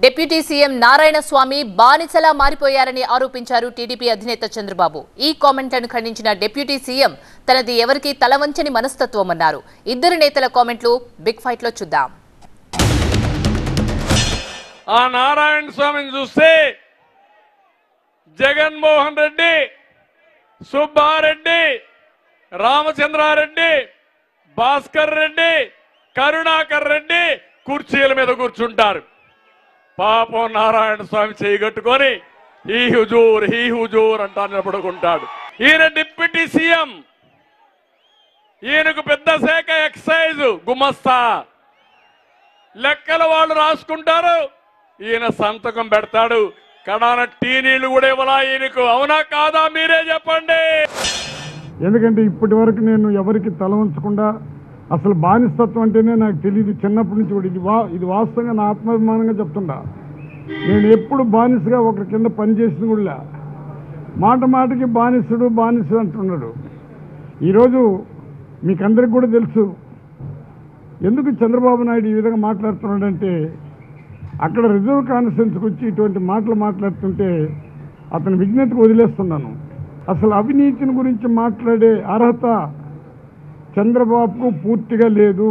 Deputy CM Narayanaswamy బానిసలా మారిపోయారని ఆరోపించారు TDP అధినేత చంద్రబాబు. ఈ కామెంట్లను ఖండించిన డిప్యూటీ సీఎం తనది ఎవరికీ తలవంచని మనస్తత్వమన్నారు. ఇద్దరు నేతల కామెంట్లు బిగ్ ఫైట్ లో చూద్దాం. ఆ నారాయణస్వామిని చూస్తే జగన్మోహన్ రెడ్డి, సుబ్బారెడ్డి, రామచంద్రారెడ్డి, భాస్కర్ రెడ్డి, కరుణాకర్ రెడ్డి కుర్చీల మీద కూర్చుంటారు. పాపం నారాయణ స్వామి చేయగట్టుకొని హీ హుజూర్ అంటా నిలబడుకుంటాడు. ఈయన డిప్యూటీ సీఎం, ఈయనకు పెద్ద శాఖ ఎక్సైజ్ గుమస్తా, లెక్కలు వాళ్ళు రాసుకుంటారు, ఈయన సంతకం పెడతాడు. కడాన టీ నీళ్లు కూడా ఇవ్వాలా ఈయనకు? అవునా కాదా మీరే చెప్పండి. ఎందుకంటే ఇప్పటి వరకు నేను ఎవరికి తల ఉంచకుండా, అసలు బానిసత్వం అంటేనే నాకు తెలియదు చిన్నప్పటి నుంచి కూడా. ఇది వాస్తవంగా నా ఆత్మాభిమానంగా చెప్తుండా. నేను ఎప్పుడు బానిసగా ఒకరి కింద పనిచేసిన కూడా మాట మాటకి బానిసుడు అంటున్నాడు. ఈరోజు మీకందరికి కూడా తెలుసు ఎందుకు చంద్రబాబు నాయుడు ఈ విధంగా మాట్లాడుతున్నాడంటే, అక్కడ రిజర్వ్ కాన్స్టిట్యున్సీకి వచ్చి ఇటువంటి మాటలు మాట్లాడుతుంటే అతని విజ్ఞతకు వదిలేస్తున్నాను. అసలు అవినీతిని గురించి మాట్లాడే అర్హత చంద్రబాబుకు పూర్తిగా లేదు.